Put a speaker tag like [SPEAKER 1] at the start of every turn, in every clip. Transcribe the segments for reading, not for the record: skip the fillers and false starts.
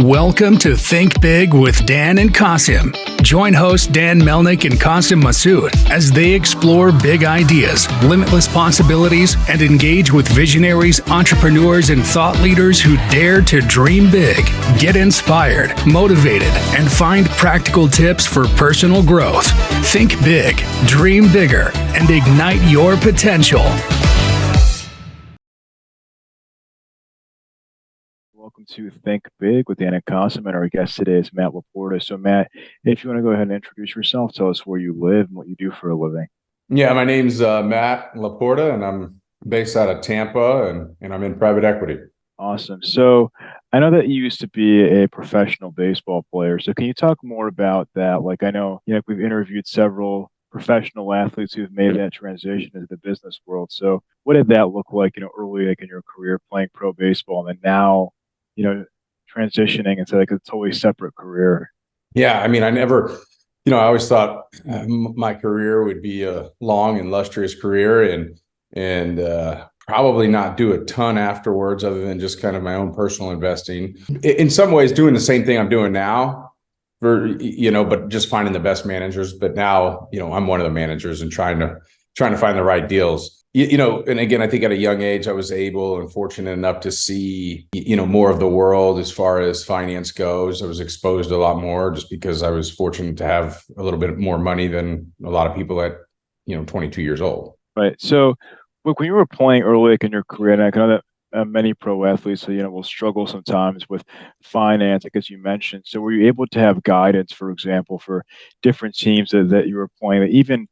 [SPEAKER 1] Welcome to Think Big with Dan and Qasim. Join hosts Dan Melnick and Qasim Masood as they explore big ideas, limitless possibilities, and engage with visionaries, entrepreneurs, and thought leaders who dare to dream big, get inspired, motivated, and find practical tips for personal growth. Think big, dream bigger, and ignite your potential.
[SPEAKER 2] Welcome to Think Big with Dan and Qasim, and our guest today is Matt LaPorta. So, Matt, if you want to go ahead and introduce yourself, tell us where you live and what you do for a living.
[SPEAKER 3] Yeah, my name's Matt LaPorta, and I'm based out of Tampa, and I'm in private equity.
[SPEAKER 2] Awesome. So, I know that you used to be a professional baseball player. So, can you talk more about that? Like, I know, we've interviewed several professional athletes who've made that transition into the business world. So, what did that look like, early in your career playing pro baseball, and then now, transitioning into like a totally separate career?
[SPEAKER 3] Yeah, I mean, I never, I always thought my career would be a long and illustrious career, and probably not do a ton afterwards, other than just kind of my own personal investing. In some ways, doing the same thing I'm doing now, but just finding the best managers. But now, I'm one of the managers and trying to find the right deals. And again, I think at a young age, I was able and fortunate enough to see, more of the world as far as finance goes. I was exposed a lot more just because I was fortunate to have a little bit more money than a lot of people at, 22 years old.
[SPEAKER 2] Right. So, look, when you were playing early in your career, and I know that many pro athletes, will struggle sometimes with finance, as you mentioned. So, were you able to have guidance, for example, for different teams that you were playing that even,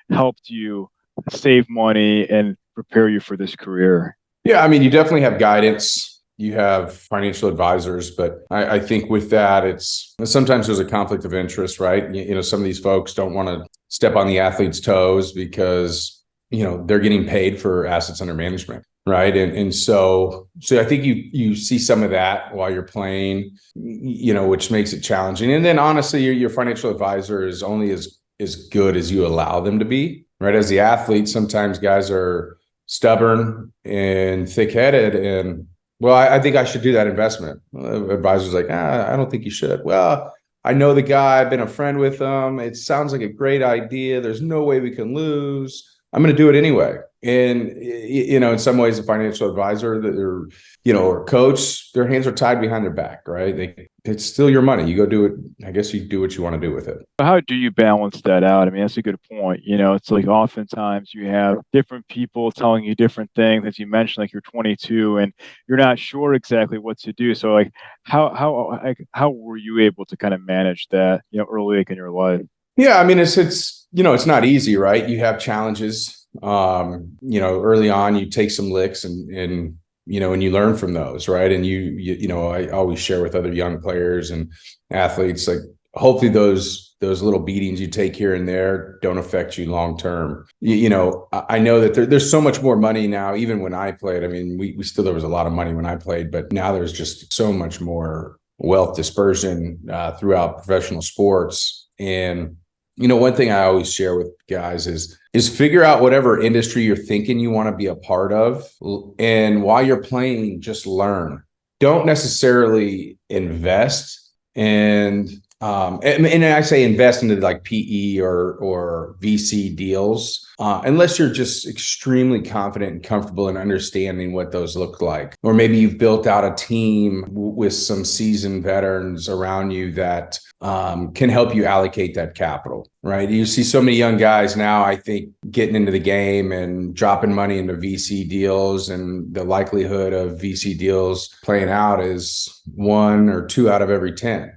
[SPEAKER 2] helped you save money and prepare you for this career?
[SPEAKER 3] Yeah, I mean, you definitely have guidance. You have financial advisors, but I think with that, it's sometimes there's a conflict of interest, right? Some of these folks don't want to step on the athlete's toes because, they're getting paid for assets under management, right? And so I think you see some of that while you're playing, which makes it challenging. And then honestly, your financial advisor is only as good as you allow them to be. Right. As the athlete, sometimes guys are stubborn and thick-headed and, well, I think I should do that investment. Advisor's like, I don't think you should. Well, I know the guy, I've been a friend with him. It sounds like a great idea. There's no way we can lose. I'm going to do it anyway. And, in some ways, a financial advisor or coach, their hands are tied behind their back, right? It's still your money. You go do it. I guess you do what you want to do with it.
[SPEAKER 2] How do you balance that out? I mean, that's a good point. It's like oftentimes you have different people telling you different things. As you mentioned, like you're 22 and you're not sure exactly what to do. So like how were you able to kind of manage that, early in your life?
[SPEAKER 3] Yeah, I mean, it's not easy, right? You have challenges. Early on, you take some licks and you learn from those, right? And I always share with other young players and athletes, like, hopefully those little beatings you take here and there don't affect you long term. I know that there's so much more money now. Even when I played, I mean, we still, there was a lot of money when I played, but now there's just so much more wealth dispersion throughout professional sports. And one thing I always share with guys is figure out whatever industry you're thinking you want to be a part of. And while you're playing, just learn. Don't necessarily invest. And I say invest into like PE or VC deals, unless you're just extremely confident and comfortable in understanding what those look like. Or maybe you've built out a team with some seasoned veterans around you that can help you allocate that capital, right? You see so many young guys now, I think, getting into the game and dropping money into VC deals, and the likelihood of VC deals playing out is 1 or 2 out of every 10.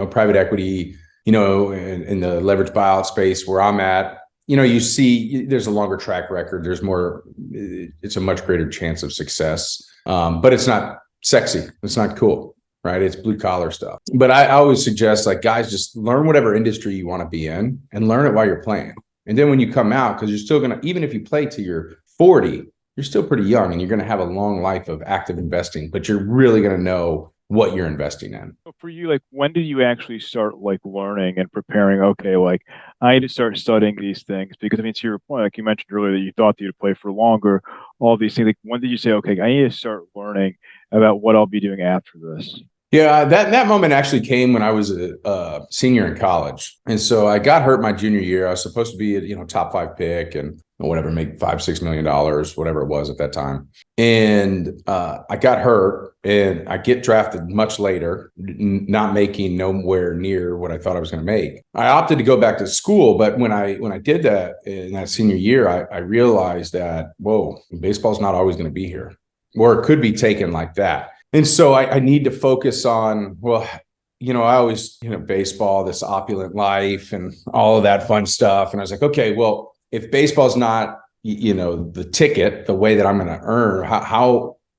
[SPEAKER 3] Private equity, in the leverage buyout space where I'm at, you see there's a longer track record. There's more, it's a much greater chance of success. But it's not sexy. It's not cool, right? It's blue collar stuff. But I always suggest, like, guys, just learn whatever industry you want to be in and learn it while you're playing. And then when you come out, because you're still going to, even if you play till you're 40, you're still pretty young and you're going to have a long life of active investing, but you're really going to know what you're investing in.
[SPEAKER 2] So for you, like, when did you actually start like learning and preparing? Okay, like, I need to start studying these things because, I mean, to your point, like you mentioned earlier that you thought that you'd play for longer, all these things. Like, when did you say, okay, I need to start learning about what I'll be doing after this?
[SPEAKER 3] Yeah, that moment actually came when I was a senior in college, and so I got hurt my junior year. I was supposed to be a top 5 pick and whatever, make $5-6 million, whatever it was at that time. And I got hurt, and I get drafted much later, not making nowhere near what I thought I was going to make. I opted to go back to school, but when I did that in that senior year, I realized that baseball's not always going to be here, or it could be taken like that. And so I need to focus on, I always, baseball, this opulent life and all of that fun stuff. And I was like, okay, well, if baseball's not, the ticket, the way that I'm going to earn,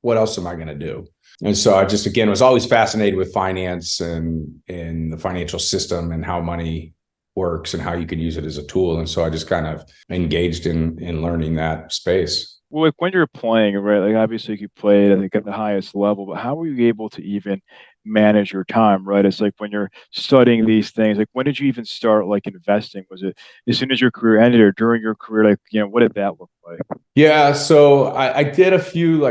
[SPEAKER 3] what else am I going to do? And so I just, again, was always fascinated with finance and the financial system and how money works and how you can use it as a tool. And so I just kind of engaged in learning that space.
[SPEAKER 2] Well, like when you're playing, right? Like obviously you played, I think, at the highest level, but how were you able to even manage your time, right? It's like when you're studying these things, like when did you even start like investing? Was it as soon as your career ended or during your career? Like, what did that look like?
[SPEAKER 3] Yeah, so I did a few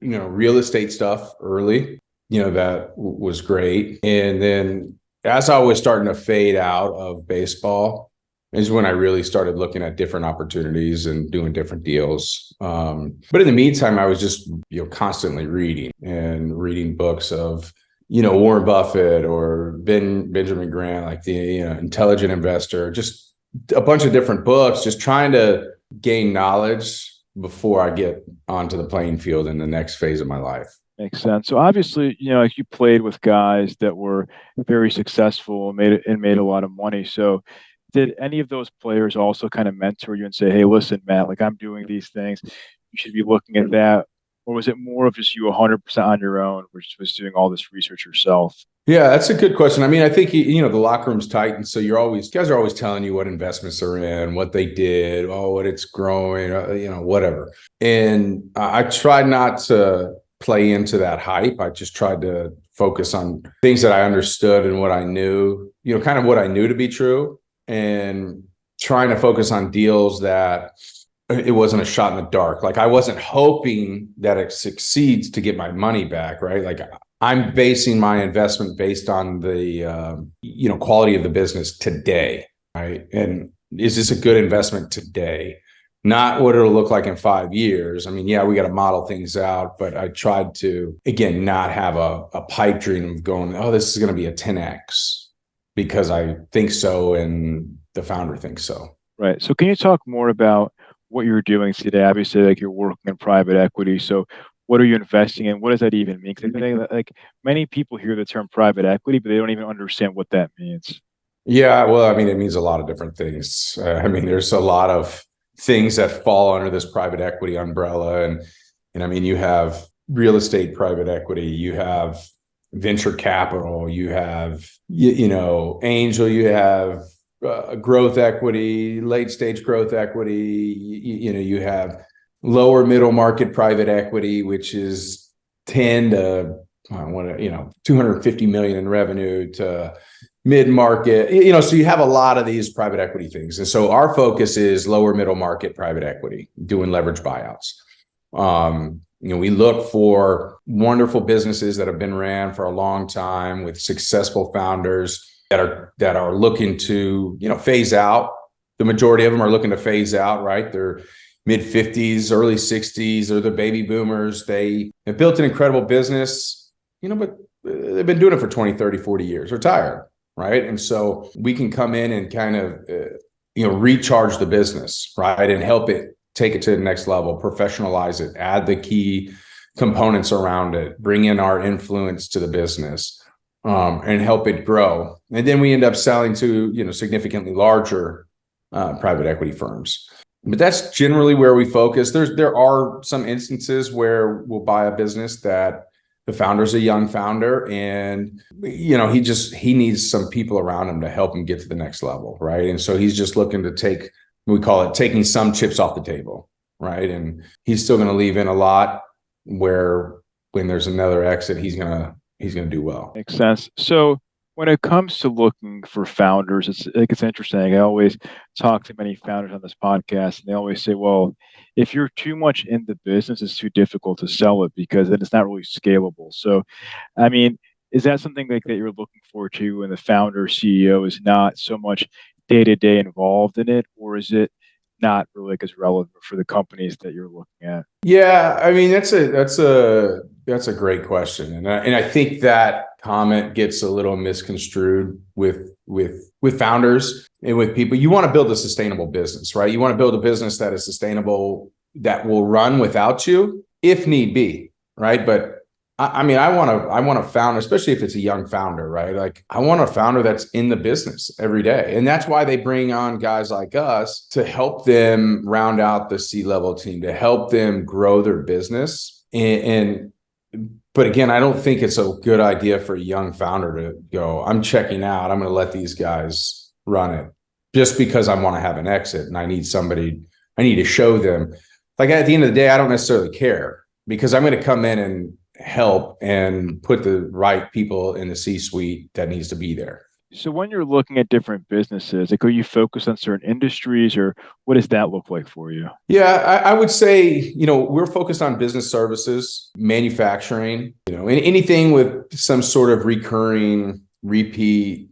[SPEAKER 3] real estate stuff early, that was great. And then as I was starting to fade out of baseball, is when I really started looking at different opportunities and doing different deals. But in the meantime, I was just, constantly reading books of, Warren Buffett or Benjamin Grant, like the Intelligent Investor, just a bunch of different books, just trying to gain knowledge before I get onto the playing field in the next phase of my life.
[SPEAKER 2] Makes sense. So obviously, like you played with guys that were very successful and made a lot of money. So did any of those players also kind of mentor you and say, hey, listen, Matt, like I'm doing these things, you should be looking at that? Or was it more of just you 100% on your own, which was doing all this research yourself?
[SPEAKER 3] Yeah, that's a good question. I mean, I think, the locker room's tight. And so guys are always telling you what investments are in, what they did, what it's growing, whatever. And I tried not to play into that hype. I just tried to focus on things that I understood and what I knew, kind of what I knew to be true, and trying to focus on deals that it wasn't a shot in the dark. Like I wasn't hoping that it succeeds to get my money back, right? Like I'm basing my investment based on the, quality of the business today, right? And is this a good investment today? Not what it'll look like in 5 years. I mean, yeah, we got to model things out, but I tried to, again, not have a pipe dream of going, this is going to be a 10X because I think so and the founder thinks so.
[SPEAKER 2] Right. So can you talk more about what you're doing today? Obviously, like you're working in private equity. So what are you investing in? What does that even mean? Like many people hear the term private equity, but they don't even understand what that means.
[SPEAKER 3] Yeah, well, I mean, it means a lot of different things. There's a lot of things that fall under this private equity umbrella. And I mean, you have real estate private equity, you have venture capital, you have, angel, you have growth equity, late stage growth equity, you have lower middle market private equity, which is 10 to 250 million in revenue to mid-market, so you have a lot of these private equity things. And so our focus is lower middle market private equity, doing leverage buyouts. We look for wonderful businesses that have been ran for a long time with successful founders that are looking to, phase out. The majority of them are looking to phase out, right? They're mid 50s, early 60s, or the baby boomers. They have built an incredible business, but they've been doing it for 20, 30, 40 years, retired, right? And so we can come in and kind of, recharge the business, right? And help it take it to the next level, professionalize it, add the key components around it, bring in our influence to the business, and help it grow. And then we end up selling to, significantly larger private equity firms. But that's generally where we focus. There are some instances where we'll buy a business that the founder's a young founder and, he needs some people around him to help him get to the next level, right? And so he's just looking to we call it taking some chips off the table, right? And he's still going to leave in a lot where when there's another exit, he's going to do well.
[SPEAKER 2] Makes sense. So when it comes to looking for founders, it's interesting. I always talk to many founders on this podcast, and they always say, well, if you're too much in the business, it's too difficult to sell it because then it's not really scalable. So, I mean, Is that something like that you're looking forward to when the founder or CEO is not so much day to day involved in it, or is it not really like as relevant for the companies that you're looking at?
[SPEAKER 3] Yeah, I mean that's a great question, and I think that comment gets a little misconstrued with founders and with people. You want to build a sustainable business, right? You want to build a business that is sustainable, that will run without you if need be, right? But I mean, I want a founder, especially if it's a young founder, right? Like I want a founder that's in the business every day. And that's why they bring on guys like us to help them round out the C-level team, to help them grow their business. But again, I don't think it's a good idea for a young founder to go, I'm checking out, I'm going to let these guys run it just because I want to have an exit and I need to show them. Like at the end of the day, I don't necessarily care because I'm going to come in and help and put the right people in the C-suite that needs to be there.
[SPEAKER 2] So when you're looking at different businesses, like are you focused on certain industries or what does that look like for you?
[SPEAKER 3] Yeah, I would say, we're focused on business services, manufacturing, and anything with some sort of recurring, repeat,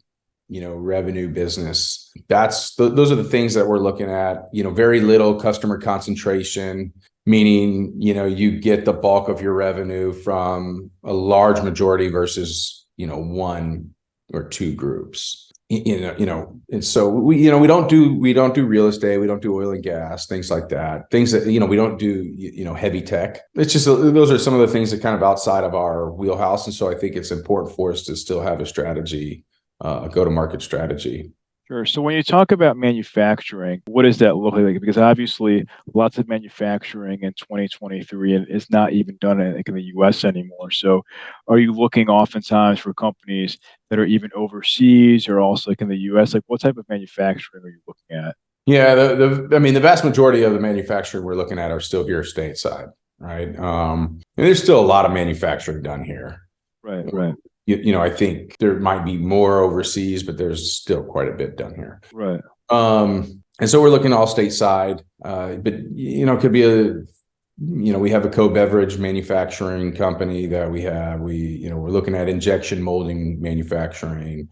[SPEAKER 3] revenue business. Those are the things that we're looking at, very little customer concentration, meaning, you get the bulk of your revenue from a large majority versus, one or two groups, and so we don't do real estate, we don't do oil and gas, things like that, things that, we don't do, heavy tech. It's just, those are some of the things that kind of outside of our wheelhouse. And so I think it's important for us to still have a strategy, a go-to-market strategy.
[SPEAKER 2] Sure. So when you talk about manufacturing, what does that look like? Because obviously lots of manufacturing in 2023 is not even done in the US anymore. So are you looking oftentimes for companies that are even overseas or also like in the US? Like what type of manufacturing are you looking at?
[SPEAKER 3] Yeah, the vast majority of the manufacturing we're looking at are still here stateside, right? And there's still a lot of manufacturing done here.
[SPEAKER 2] Right.
[SPEAKER 3] I think there might be more overseas, but there's still quite a bit done here.
[SPEAKER 2] Right.
[SPEAKER 3] And so we're looking all stateside, but it could be we have a co-beverage manufacturing company that we have. We're looking at injection molding manufacturing.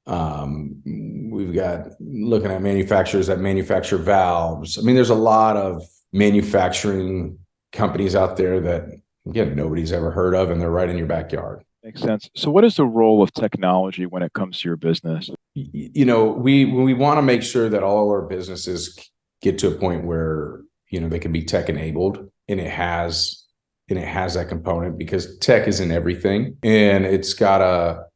[SPEAKER 3] We've got looking at manufacturers that manufacture valves. I mean, there's a lot of manufacturing companies out there that, again, nobody's ever heard of, and they're right in your backyard.
[SPEAKER 2] Makes sense. So what is the role of technology when it comes to your business?
[SPEAKER 3] We want to make sure that all our businesses get to a point where, they can be tech enabled, and it has that component, because tech is in everything, and it's gotta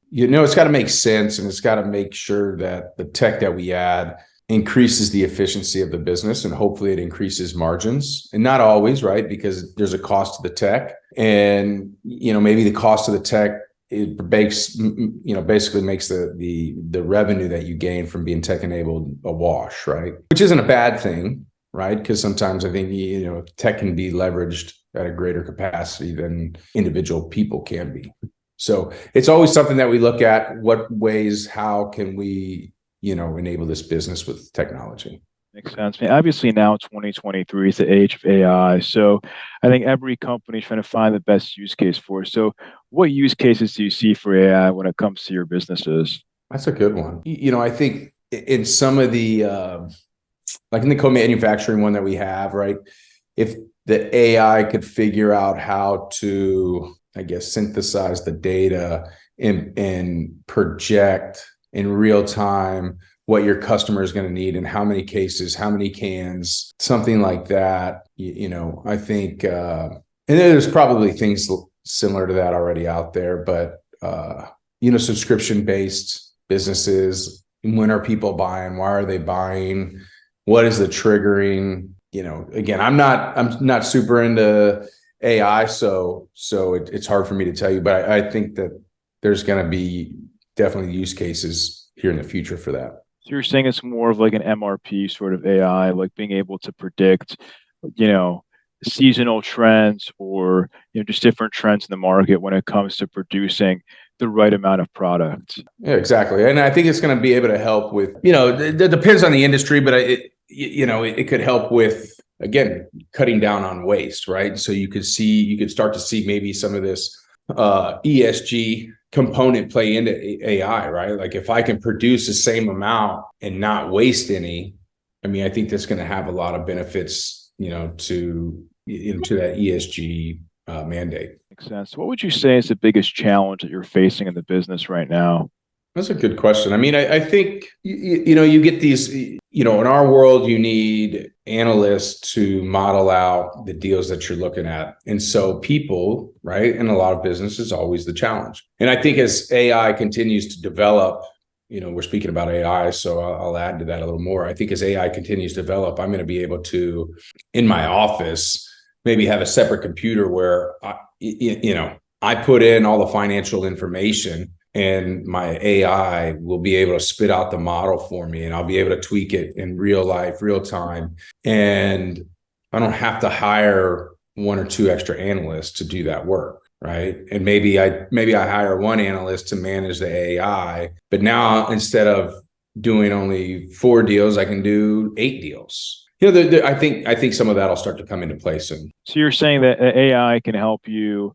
[SPEAKER 3] make sense, and it's got to make sure that the tech that we add increases the efficiency of the business, and hopefully it increases margins. And not always, right? Because there's a cost to the tech, and maybe the cost of the tech, basically makes the revenue that you gain from being tech enabled a wash, right? Which isn't a bad thing, right? Because sometimes I think tech can be leveraged at a greater capacity than individual people can be. So it's always something that we look at. What ways, how can we enable this business with technology?
[SPEAKER 2] Makes sense. I mean, obviously now 2023 is the age of AI. So I think every company is trying to find the best use case for it. So what use cases do you see for AI when it comes to your businesses?
[SPEAKER 3] That's a good one. I think in some of the, like in the co-manufacturing one that we have, right? If the AI could figure out how to, I guess, synthesize the data and project in real time what your customer is going to need and how many cases, how many cans, something like that. I think, and there's probably things similar to that already out there, but, subscription-based businesses, when are people buying? Why are they buying? What is the triggering? Again, I'm not super into AI, so it's hard for me to tell you, but I think that there's going to be definitely use cases here in the future for that.
[SPEAKER 2] So you're saying it's more of like an MRP sort of AI, like being able to predict, seasonal trends or, just different trends in the market when it comes to producing the right amount of product.
[SPEAKER 3] Yeah, exactly. And I think it's going to be able to help with, it depends on the industry, but it could help with, again, cutting down on waste, right? So you could start to see maybe some of this ESG component play into AI, right? Like if I can produce the same amount and not waste any, I mean, I think that's going to have a lot of benefits, to that ESG mandate.
[SPEAKER 2] Makes sense. What would you say is the biggest challenge that you're facing in the business right now?
[SPEAKER 3] That's a good question. I mean, I think, you get these, in our world, you need analysts to model out the deals that you're looking at. And so people, right, in a lot of business is always the challenge. And I think as AI continues to develop, we're speaking about AI, so I'll add to that a little more. I think as AI continues to develop, I'm going to be able to, in my office, maybe have a separate computer where, I put in all the financial information and my AI will be able to spit out the model for me and I'll be able to tweak it in real life, real time. And I don't have to hire one or two extra analysts to do that work. Right. And maybe I hire one analyst to manage the AI, but now instead of doing only 4 deals, I can do 8 deals. I think some of that will start to come into play soon.
[SPEAKER 2] So you're saying that AI can help you,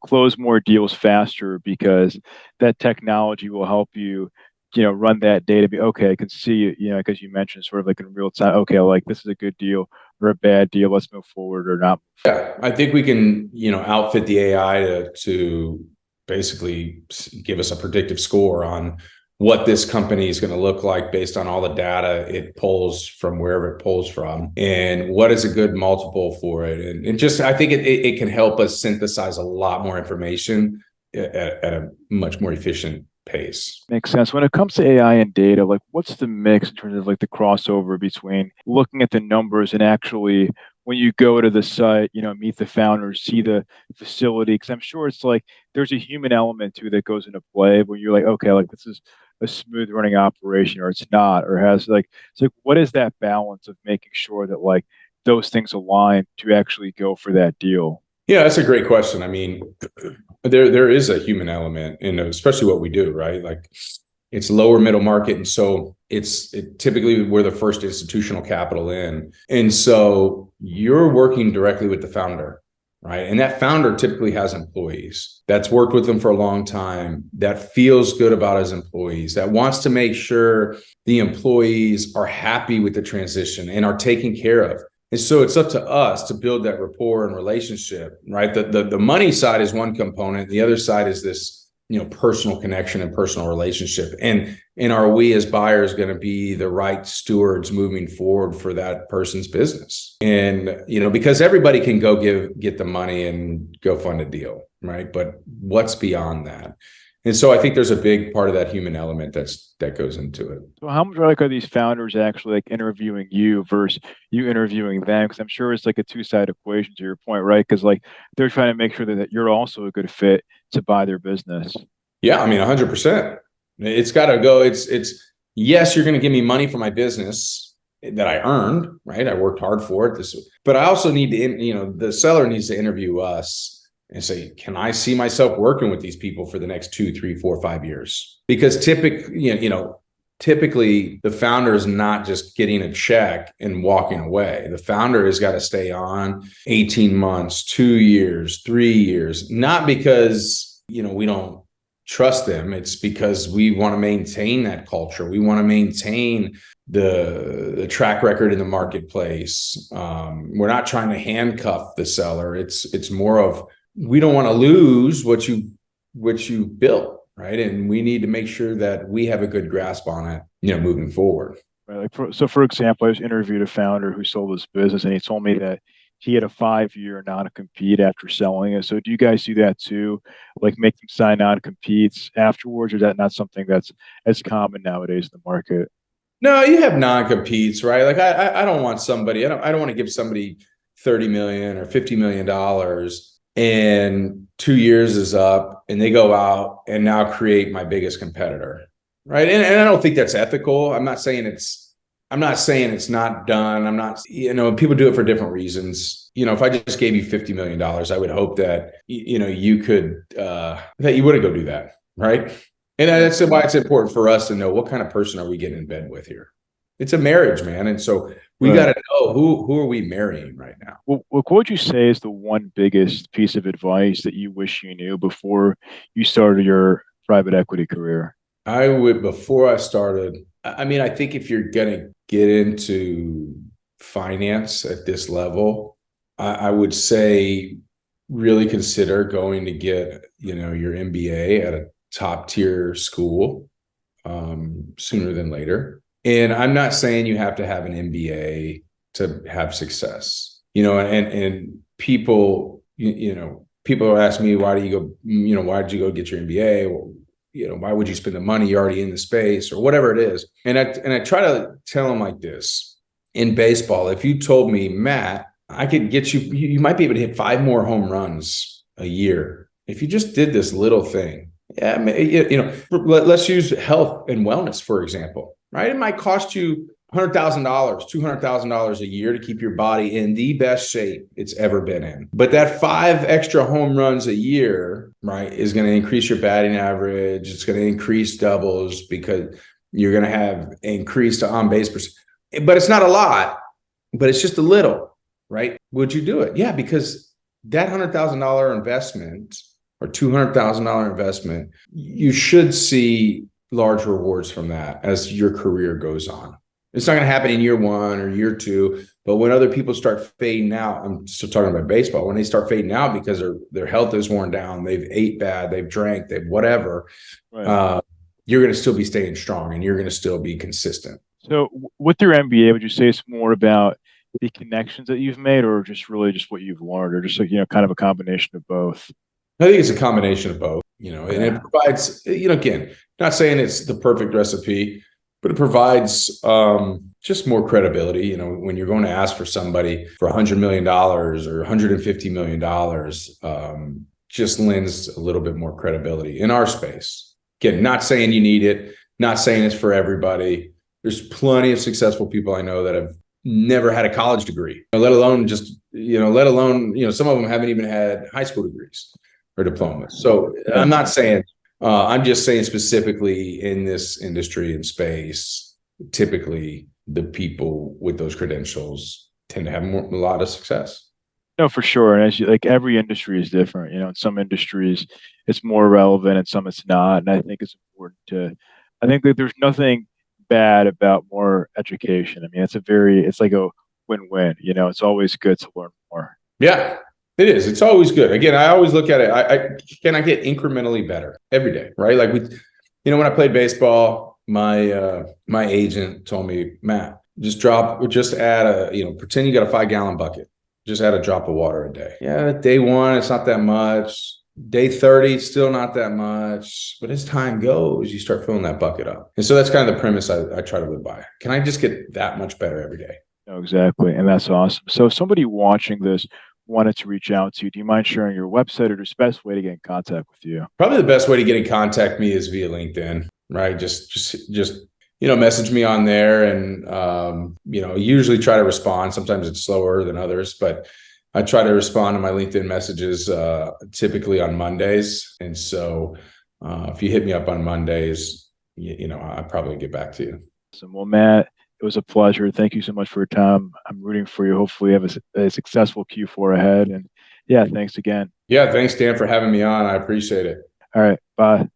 [SPEAKER 2] close more deals faster because that technology will help you, run that data. Okay, I can see, because you mentioned sort of like in real time. Okay, like this is a good deal or a bad deal. Let's move forward or not.
[SPEAKER 3] Yeah, I think we can, outfit the AI to basically give us a predictive score on what this company is going to look like based on all the data it pulls from wherever it pulls from and what is a good multiple for it. And just, I think it can help us synthesize a lot more information at a much more efficient pace.
[SPEAKER 2] Makes sense. When it comes to AI and data, like what's the mix in terms of like the crossover between looking at the numbers and actually when you go to the site, meet the founders, see the facility, because I'm sure it's like there's a human element to it that goes into play where you're like, okay, like this is a smooth running operation or it's not, or has like, it's like, what is that balance of making sure that like those things align to actually go for that deal?
[SPEAKER 3] Yeah, that's a great question. I mean, there is a human element in especially what we do, right? Like it's lower middle market. And so typically we're the first institutional capital in. And so you're working directly with the founder, right? And that founder typically has employees that's worked with them for a long time, that feels good about his employees, that wants to make sure the employees are happy with the transition and are taken care of. And so it's up to us to build that rapport and relationship, right? The money side is one component. The other side is this, personal connection and personal relationship. And are we as buyers going to be the right stewards moving forward for that person's business? And, because everybody can go get the money and go fund a deal, right? But what's beyond that? And so I think there's a big part of that human element that goes into it.
[SPEAKER 2] So how much like are these founders actually like interviewing you versus you interviewing them? Because I'm sure it's like a two-sided equation to your point, right? Because like they're trying to make sure that you're also a good fit to buy their business.
[SPEAKER 3] Yeah, I mean, 100%. It's got to go. It's yes, you're going to give me money for my business that I earned, right? I worked hard for it. But I also need to, the seller needs to interview us and say, can I see myself working with these people for the next 2, 3, 4, 5 years? Because typically the founder is not just getting a check and walking away. The founder has got to stay on 18 months, 2 years, 3 years, not because, we don't trust them. It's because we want to maintain that culture. We want to maintain the track record in the marketplace. We're not trying to handcuff the seller. It's more of, we don't want to lose what you built, right? And we need to make sure that we have a good grasp on it, moving forward.
[SPEAKER 2] Right. For example, I just interviewed a founder who sold his business, and he told me that he had a 5-year non-compete after selling it. So do you guys do that too? Like make them sign non-competes afterwards, or is that not something that's as common nowadays in the market?
[SPEAKER 3] No, you have non-competes, right? Like I don't want somebody, I don't want to give somebody $30 million or $50 million and 2 years is up and they go out and now create my biggest competitor. Right. And I don't think that's ethical. I'm not saying it's not done. I'm not, people do it for different reasons. If I just gave you $50 million, I would hope that, you could, that you wouldn't go do that. Right. And that's why it's important for us to know what kind of person are we getting in bed with here. It's a marriage, man. And so we got to know who are we marrying right now?
[SPEAKER 2] Well, what would you say is the one biggest piece of advice that you wish you knew before you started your private equity career?
[SPEAKER 3] I would, before I started, I mean, I think if you're going to get into finance at this level, I would say really consider going to get, your MBA at a top tier school sooner than later. And I'm not saying you have to have an MBA to have success, and people, people ask me, why did you go get your MBA? Well, why would you spend the money? You're already in the space or whatever it is. And I try to tell them like this: in baseball, if you told me, Matt, I could get you might be able to hit 5 more home runs a year if you just did this little thing. Yeah, let's use health and wellness, for example, right? It might cost you $100,000, $200,000 a year to keep your body in the best shape it's ever been in. But that 5 extra home runs a year, right, is going to increase your batting average. It's going to increase doubles because you're going to have increased on base percent. But it's not a lot, but it's just a little, right? Would you do it? Yeah, because that $100,000 investment or $200,000 investment, you should see large rewards from that as your career goes on. It's not going to happen in year 1 or year 2, but when other people start fading out, I'm still talking about baseball, when they start fading out because their health is worn down, they've ate bad, they've drank, they've whatever, right. You're going to still be staying strong and you're going to still be consistent.
[SPEAKER 2] So with your MBA, would you say it's more about the connections that you've made or just really just what you've learned or just like, kind of a combination of both?
[SPEAKER 3] I think it's a combination of both, and it provides, again, not saying it's the perfect recipe, but it provides just more credibility. When you're going to ask for somebody for $100 million or $150 million, just lends a little bit more credibility in our space. Again, not saying you need it, not saying it's for everybody. There's plenty of successful people I know that have never had a college degree, let alone some of them haven't even had high school degrees or diplomas. So I'm not saying, I'm just saying specifically in this industry and space, typically the people with those credentials tend to have a lot of success.
[SPEAKER 2] No, for sure. And every industry is different, in some industries it's more relevant and some it's not. And I think it's important I think that there's nothing bad about more education. I mean, it's like a win-win, it's always good to learn more.
[SPEAKER 3] Yeah, it is. It's always good. Again, I always look at it. I get incrementally better every day, right? Like when I played baseball, my agent told me, Matt, just add pretend you got a 5-gallon bucket. Just add a drop of water a day. Yeah, day 1, it's not that much. Day 30, still not that much. But as time goes, you start filling that bucket up. And so that's kind of the premise I try to live by. Can I just get that much better every day?
[SPEAKER 2] No, exactly. And that's awesome. So if somebody watching this wanted to reach out to you, do you mind sharing your website or just best way to get in contact with you?
[SPEAKER 3] Probably the best way to get in contact with me is via LinkedIn, right? Just message me on there and, usually try to respond. Sometimes it's slower than others, but I try to respond to my LinkedIn messages typically on Mondays. And so if you hit me up on Mondays, I'll probably get back to you.
[SPEAKER 2] Awesome. Well, Matt, it was a pleasure. Thank you so much for your time. I'm rooting for you. Hopefully you have a successful Q4 ahead. And yeah, thanks again.
[SPEAKER 3] Yeah, thanks, Dan, for having me on. I appreciate it.
[SPEAKER 2] All right. Bye.